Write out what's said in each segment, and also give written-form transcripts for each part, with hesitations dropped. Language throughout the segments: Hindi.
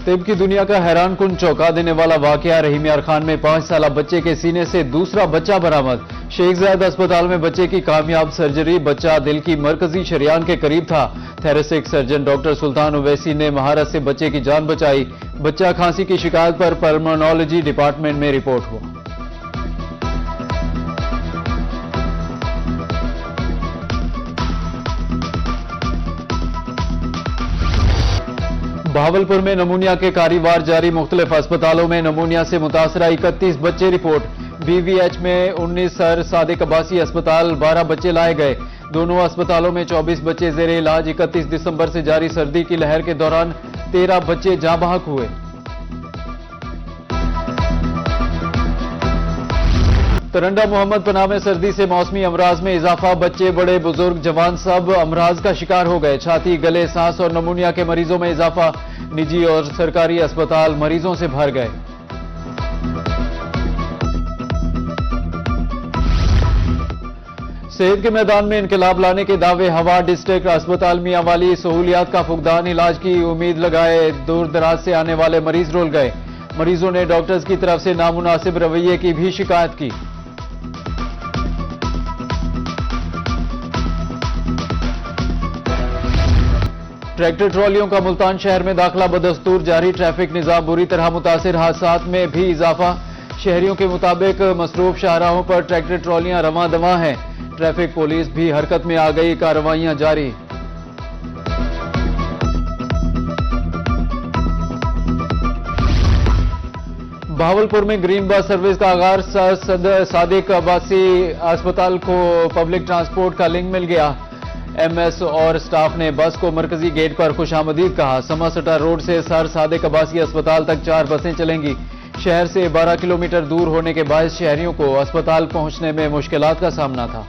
तिब की दुनिया का हैरान कुन चौंका देने वाला वाकया। रहीम यार खान में 5 साल बच्चे के सीने से दूसरा बच्चा बरामद। शेख जायद अस्पताल में बच्चे की कामयाब सर्जरी। बच्चा दिल की मरकजी शरियान के करीब था। थोरेसिक सर्जन डॉक्टर सुल्तान ओवैसी ने महारत से बच्चे की जान बचाई। बच्चा खांसी की शिकायत पर पल्मोनोलॉजी डिपार्टमेंट में रिपोर्ट हुआ। भावलपुर में नमूनिया के कारीवार जारी। मुख्तलिफ अस्पतालों में नमूनिया से मुतासरा 31 बच्चे रिपोर्ट। BVH में 19 सर सादिक अब्बासी अस्पताल 12 बच्चे लाए गए। दोनों अस्पतालों में 24 बच्चे जेर इलाज। 31 दिसंबर से जारी सर्दी की लहर के दौरान 13 बच्चे जाँ बहक हुए। तरंडा मोहम्मद पनाह में सर्दी से मौसमी अमराज में इजाफा। बच्चे बड़े बुजुर्ग जवान सब अमराज का शिकार हो गए। छाती गले सांस और नमूनिया के मरीजों में इजाफा। निजी और सरकारी अस्पताल मरीजों से भर गए। सेहत के मैदान में इनकलाब लाने के दावे हवा। डिस्ट्रिक्ट अस्पताल मियांवाली सहूलियात का फुकदान। इलाज की उम्मीद लगाए दूर दराज से आने वाले मरीज रुल गए। मरीजों ने डॉक्टर्स की तरफ से नामुनासिब रवैये की भी शिकायत की। ट्रैक्टर ट्रॉलियों का मुल्तान शहर में दाखिला बदस्तूर जारी। ट्रैफिक निजाम बुरी तरह मुतासिर। हादसात में भी इजाफा। शहरियों के मुताबिक मसरूफ शाहराहों पर ट्रैक्टर ट्रॉलियां रवां दवां हैं। ट्रैफिक पुलिस भी हरकत में आ गई। कार्रवाइयां जारी। भावलपुर में ग्रीन बस सर्विस का आगाज। सादिक अब्बासी अस्पताल को पब्लिक ट्रांसपोर्ट का लिंक मिल गया। MS और स्टाफ ने बस को मरकजी गेट पर खुशामदीद कहा। समासटा रोड से सर सादिक अब्बासी अस्पताल तक 4 बसें चलेंगी। शहर से 12 किलोमीटर दूर होने के बायस शहरियों को अस्पताल पहुंचने में मुश्किलात का सामना था।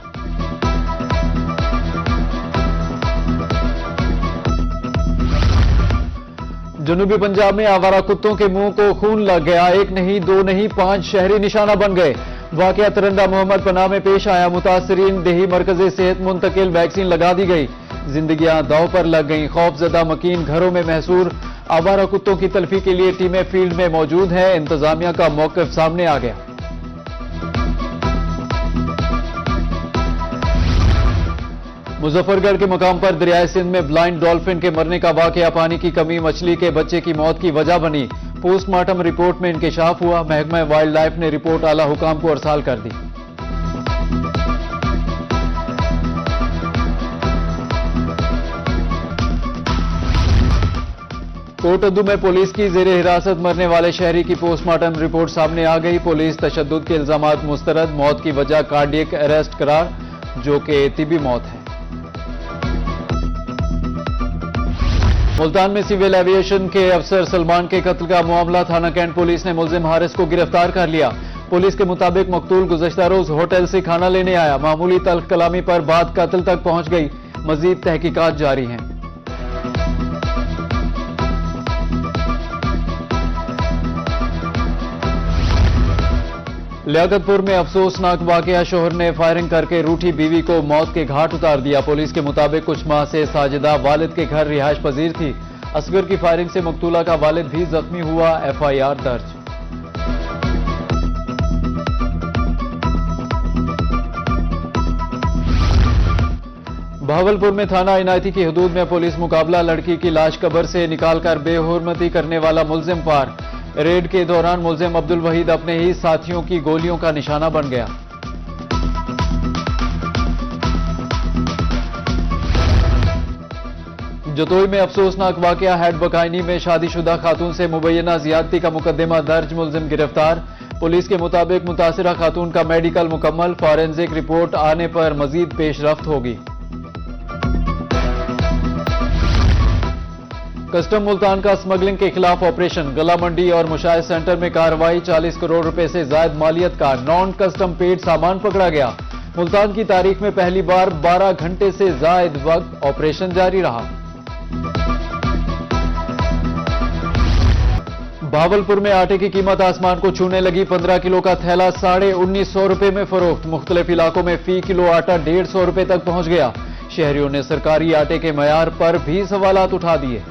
जनूबी पंजाब में आवारा कुत्तों के मुंह को खून लग गया। 1 नहीं 2 नहीं 5 शहरी निशाना बन गए। वाकया तरंडा मोहम्मद पनाह में पेश आया। मुतासरीन देही मरकज़े सेहत मुंतकिल। वैक्सीन लगा दी गई। जिंदगियां दांव पर लग गईं। खौफजदा मकीन घरों में महसूर। आवारा कुत्तों की तलफी के लिए टीमें फील्ड में मौजूद हैं। इंतजामिया का मौक़िफ़ सामने आ गया। मुजफ्फरगढ़ के मकाम पर दरियाए सिंध में ब्लाइंड डॉल्फिन के मरने का वाकया। पानी की कमी मछली के बच्चे की मौत की वजह बनी। पोस्टमार्टम रिपोर्ट में इंकशाफ हुआ। महकमा वाइल्ड लाइफ ने रिपोर्ट आला हुकाम को अरसाल कर दी। कोटद्दू में पुलिस की जेर हिरासत मरने वाले शहरी की पोस्टमार्टम रिपोर्ट सामने आ गई। पुलिस तशद्दुद के इल्जामात मुस्तरद। मौत की वजह कार्डियक अरेस्ट करार, जो कि तिबी मौत है। मुल्तान में सिविल एविएशन के अफसर सलमान के कत्ल का मामला। थाना कैंट पुलिस ने मुलजिम हारिस को गिरफ्तार कर लिया। पुलिस के मुताबिक मकतूल गुज़श्ता रोज होटल से खाना लेने आया। मामूली तल्ख कलामी पर बात कत्ल तक पहुंच गई। मजीद तहकीकात जारी हैं। लियाकतपुर में अफसोसनाक वाकया। शोहर ने फायरिंग करके रूठी बीवी को मौत के घाट उतार दिया। पुलिस के मुताबिक कुछ माह से साजिदा वालिद के घर रिहाइश पजीर थी। असगर की फायरिंग से मकतूला का वालिद भी जख्मी हुआ। FIR दर्ज। भावलपुर में थाना इनायती की हदूद में पुलिस मुकाबला। लड़की की लाश कब्र से निकालकर बेहुरमती करने वाला मुलजिम पार। रेड के दौरान मुलजिम अब्दुल वहीद अपने ही साथियों की गोलियों का निशाना बन गया। जतोई में अफसोसनाक वाकया। हैड बकाइनी में शादीशुदा खातून से मुबैना ज्यादती का मुकदमा दर्ज। मुलजिम गिरफ्तार। पुलिस के मुताबिक मुतासिरा खातून का मेडिकल मुकम्मल। फॉरेंसिक रिपोर्ट आने पर मजीद पेशरफ्त होगी। कस्टम मुल्तान का स्मगलिंग के खिलाफ ऑपरेशन। गला मंडी और मुशाहिद सेंटर में कार्रवाई। 40 करोड़ रुपए से जायद मालियत का नॉन कस्टम पेड सामान पकड़ा गया। मुल्तान की तारीख में पहली बार 12 घंटे से जायद वक्त ऑपरेशन जारी रहा। भावलपुर में आटे की कीमत आसमान को छूने लगी। 15 किलो का थैला 1950 रुपए में फरोख्त। मुख्तलिफ इलाकों में फी किलो आटा 150 रुपए तक पहुंच गया। शहरियों ने सरकारी आटे के मयार पर भी सवालात उठा दिए।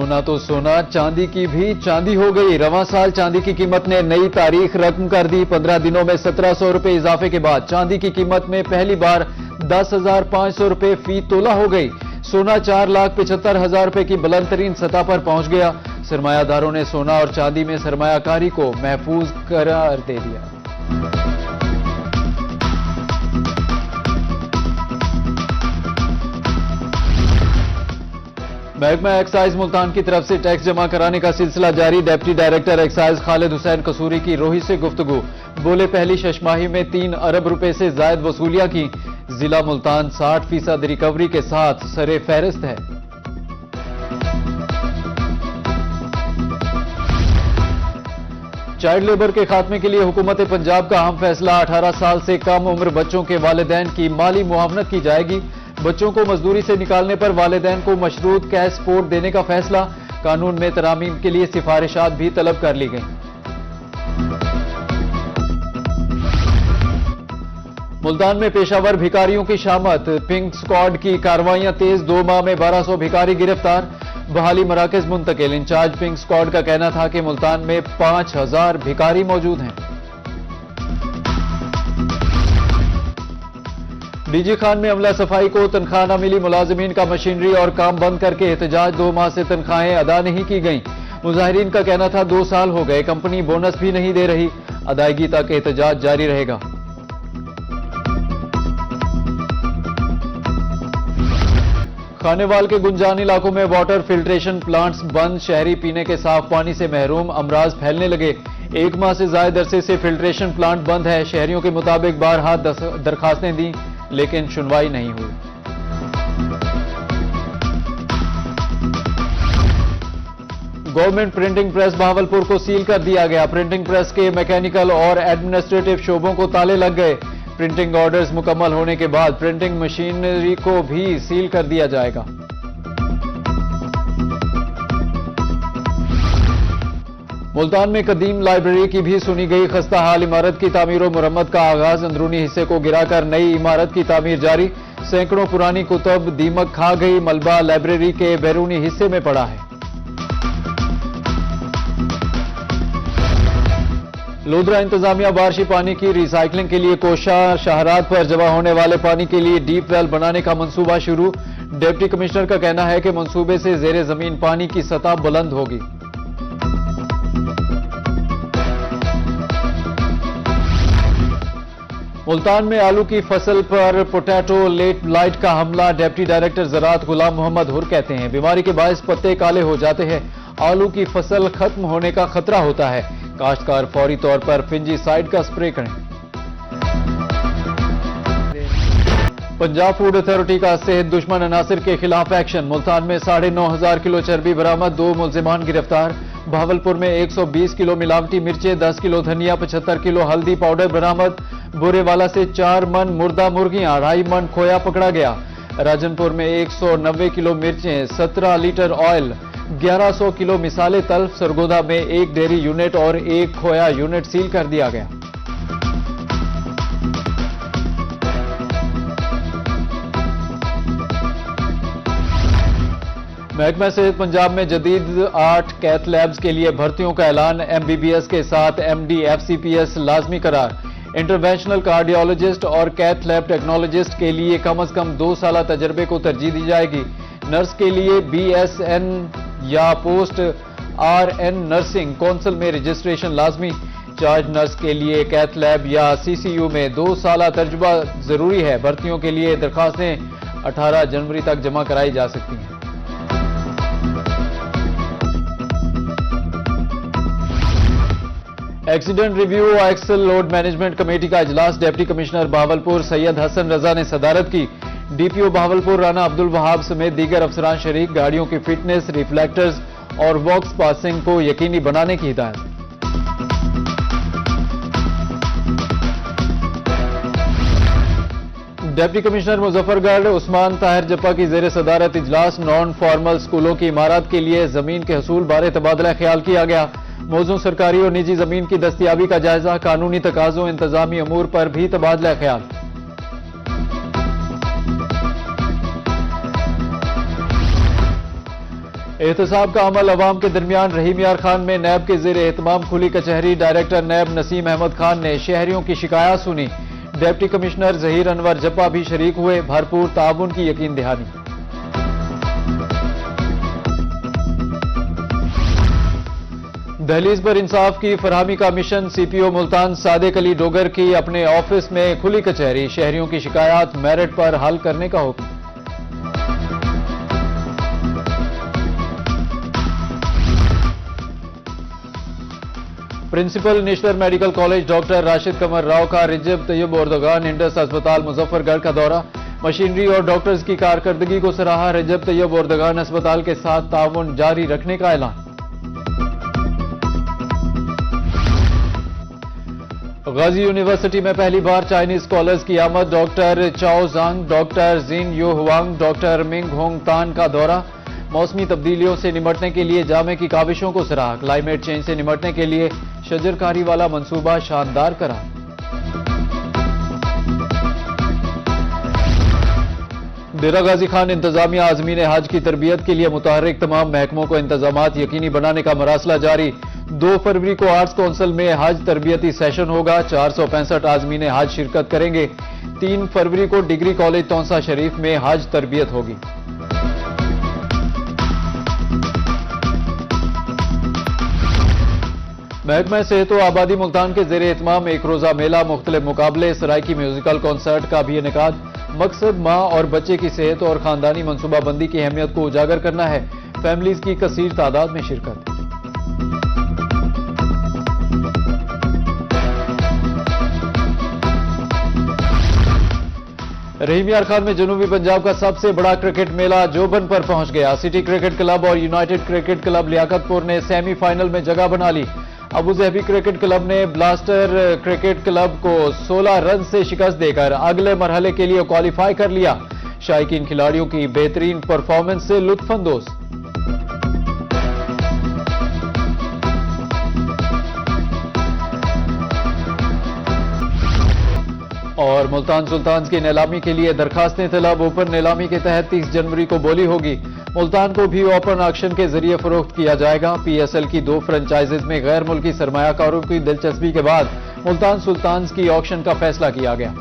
सोना तो सोना, चांदी की भी चांदी हो गई। रवां साल चांदी की कीमत ने नई तारीख रकम कर दी। 15 दिनों में 1700 रुपए इजाफे के बाद चांदी की कीमत में पहली बार 10,500 रुपए फी तोला हो गई। सोना 4,75,000 रुपए की बुलंद तरीन सतह पर पहुंच गया। सरमायादारों ने सोना और चांदी में सरमायाकारी को महफूज करार दे दिया। महकमा एक्साइज मुल्तान की तरफ से टैक्स जमा कराने का सिलसिला जारी। Deputy director excise Khalid Hussain Kasuri की रोही से गुफ्तगू। बोले पहली शशमाही में 3 अरब रुपए से जायद वसूलियां की। जिला मुल्तान 60% रिकवरी के साथ सरे फहरिस्त है। चाइल्ड लेबर के खात्मे के लिए हुकूमत पंजाब का अहम फैसला। 18 साल से कम उम्र बच्चों के वालिदैन की माली मुआवनत की जाएगी। बच्चों को मजदूरी से निकालने पर वालिदैन को मशरूत कैश सपोर्ट देने का फैसला। कानून में तरामीम के लिए सिफारिशात भी तलब कर ली गई। मुल्तान में पेशावर भिखारियों की शामत। पिंक स्क्वाड की कार्रवाइयां तेज। 2 माह में 1200 भिखारी गिरफ्तार। बहाली मराकज मुंतकिल। इंचार्ज पिंक स्क्वाड का कहना था कि मुल्तान में 5000 भिखारी मौजूद हैं। डीजी खान में अमला सफाई को तनख्वाह न मिली। मुलाजिमीन का मशीनरी और काम बंद करके एहतजाज। 2 माह से तनख्वाहें अदा नहीं की गईं। मुजाहिरीन का कहना था 2 साल हो गए, कंपनी बोनस भी नहीं दे रही। अदायगी तक एहतजाज जारी रहेगा। खानेवाल के गुंजान इलाकों में वाटर फिल्ट्रेशन प्लांट्स बंद। शहरी पीने के साफ पानी से महरूम। अमराज फैलने लगे। 1 माह से ज्यादा अरसे से फिल्ट्रेशन प्लांट बंद है। शहरियों के मुताबिक बारहा दरखास्तें दी लेकिन सुनवाई नहीं हुई। गवर्नमेंट प्रिंटिंग प्रेस बहावलपुर को सील कर दिया गया। प्रिंटिंग प्रेस के मैकेनिकल और एडमिनिस्ट्रेटिव शोबों को ताले लग गए। प्रिंटिंग ऑर्डर्स मुकम्मल होने के बाद प्रिंटिंग मशीनरी को भी सील कर दिया जाएगा। मुल्तान में कदीम लाइब्रेरी की भी सुनी गई। खस्ता हाल इमारत की तामीर और मुरम्मत का आगाज। अंदरूनी हिस्से को गिराकर नई इमारत की तामीर जारी। सैकड़ों पुरानी कुतब दीमक खा गई। मलबा लाइब्रेरी के बैरूनी हिस्से में पड़ा है। लोधरा इंतजामिया बारिशी पानी की रिसाइकलिंग के लिए कोशा शाहरात पर जमा होने वाले पानी के लिए डीप वेल बनाने का मंसूबा शुरू। डिप्टी कमिश्नर का कहना है कि मंसूबे से जेर जमीन पानी की सतह बुलंद होगी। मुल्तान में आलू की फसल पर पोटैटो लाइट का हमला। डिप्टी डायरेक्टर ज़राअत गुलाम मोहम्मद हुर कहते हैं बीमारी के बायस पत्ते काले हो जाते हैं। आलू की फसल खत्म होने का खतरा होता है। काश्तकार फौरी तौर पर फिंजीसाइड का स्प्रे करें। पंजाब फूड अथॉरिटी का सेहत दुश्मन अनासिर के खिलाफ एक्शन। मुल्तान में 9,500 किलो चर्बी बरामद। 2 मुलजिमान गिरफ्तार। भावलपुर में 120 किलो मिलावटी मिर्चें, 10 किलो धनिया, 75 किलो हल्दी पाउडर बरामद। बुरेवाला से 4 मन मुर्दा मुर्गियां, 2.5 मन खोया पकड़ा गया। राजनपुर में 190 किलो मिर्चें, 17 लीटर ऑयल, 1100 किलो मिसाले तल्फ। सरगोदा में 1 डेयरी यूनिट और 1 खोया यूनिट सील कर दिया गया। महकमा सेहत पंजाब में जदीद 8 कैथ लैब्स के लिए भर्तियों का ऐलान। MBBS के साथ MD FCPS लाजमी करार। इंटरवेंशनल कार्डियोलॉजिस्ट और कैथ लैब टेक्नोलॉजिस्ट के लिए कम से कम 2 साल तजर्बे को तरजीह दी जाएगी। नर्स के लिए BSN या पोस्ट RN नर्सिंग काउंसिल में रजिस्ट्रेशन लाजमी। चार्ज नर्स के लिए कैथ लैब या CCU में 2 साल तजुर्बा जरूरी है। भर्तियों के लिए दरखास्तें 18 जनवरी तक जमा कराई जा सकती हैं। एक्सीडेंट रिव्यू और एक्सल लोड मैनेजमेंट कमेटी का इजलास। डिप्टी कमिश्नर बहावलपुर सैयद हसन रजा ने सदारत की। DPO बहावलपुर राना अब्दुल वहाब समेत दीगर अफसरान शरीक। गाड़ियों की फिटनेस, रिफ्लेक्टर्स और वॉक्स पासिंग को यकीनी बनाने की हिदायत। डिप्टी कमिश्नर मुजफ्फरगढ़ उस्मान ताहिर जप्पा की जेर सदारत इजलास। नॉन फॉर्मल स्कूलों की इमारत के लिए जमीन के हसूल बारे तबादला ख्याल किया गया। मौजूद सरकारी और निजी जमीन की दस्तियाबी का जायजा। कानूनी तकाजों, इंतजामी अमूर पर भी तबादला ख्याल। एहतसाब का अमल अवाम के दरमियान। रहीम यार खान में नैब के ज़ेर एहतमाम खुली कचहरी। डायरेक्टर नैब नसीम अहमद खान ने शहरियों की शिकायत सुनी। डिप्टी कमिश्नर जहीर अनवर जप्पा भी शरीक हुए। भरपूर ताउन की यकीन दहानी। दहलीज पर इंसाफ की फरहमी का मिशन। सीपीओ मुल्तान सादिक अली डोगर की अपने ऑफिस में खुली कचहरी। शहरियों की शिकायत मेरिट पर हल करने का हुक्म। Principal national medical college doctor Rashid Qamar Rao का रिजब तैयब एर्दोगान इंडस अस्पताल मुजफ्फरगढ़ का दौरा। मशीनरी और डॉक्टर्स की कारकर्दगी को सराहा। रिजब तैयब एर्दोगान अस्पताल के साथ ताउन जारी रखने का ऐलान। गाजी यूनिवर्सिटी में पहली बार चाइनीज स्कॉलर्स की आमद। Doctor Chao Zhang, doctor Jin Yu Huang, doctor Ming Hong Tan का दौरा। मौसमी तब्दीलियों से निमटने के लिए जामे की काविशों को सराहा। क्लाइमेट चेंज से निमटने के लिए शजरकारी वाला मंसूबा शानदार करा। डेरा गाजी खान इंतजामिया आजमीन हज की तरबियत के लिए मुतहर्रिक। तमाम महकमों को इंतजामात यकीनी बनाने का मरासला जारी। 2 फरवरी को आर्ट्स काउंसिल में हज तरबियती सेशन होगा। 465 आजमीन हज शिरकत करेंगे। 3 फरवरी को डिग्री कॉलेज तौसा शरीफ में हज तरबियत होगी। महकमा सेहत व आबादी मुल्तान के जेर एहतमाम एक रोजा मेला, मुख्तलिफ मुकाबले, सराइकी म्यूजिकल कॉन्सर्ट का भी इनेकाद। मकसद माँ और बच्चे की सेहत और खानदानी मनसूबाबंदी की अहमियत को उजागर करना है। फैमिलीज की कसीर तादाद में शिरकत। रहीम यार खान में जनूबी पंजाब का सबसे बड़ा क्रिकेट मेला जोबन पर पहुंच गया। सिटी क्रिकेट क्लब और यूनाइटेड क्रिकेट क्लब लियाकतपुर ने सेमीफाइनल में जगह बना ली। अबू ज़हबी क्रिकेट क्लब ने ब्लास्टर क्रिकेट क्लब को 16 रन से शिकस्त देकर अगले मरहले के लिए क्वालिफाई कर लिया। शायकीन खिलाड़ियों की बेहतरीन परफॉर्मेंस से लुत्फानंदोज। और मुल्तान सुल्तान्स की नीलामी के लिए दरखास्तें तलब। ओपन नीलामी के तहत 30 जनवरी को बोली होगी। मुल्तान को भी ओपन ऑक्शन के जरिए फरोख्त किया जाएगा। पीएसएल की 2 फ्रेंचाइजीज में गैर मुल्की सरमायाकारों की दिलचस्पी के बाद मुल्तान सुल्तान्स की ऑक्शन का फैसला किया गया।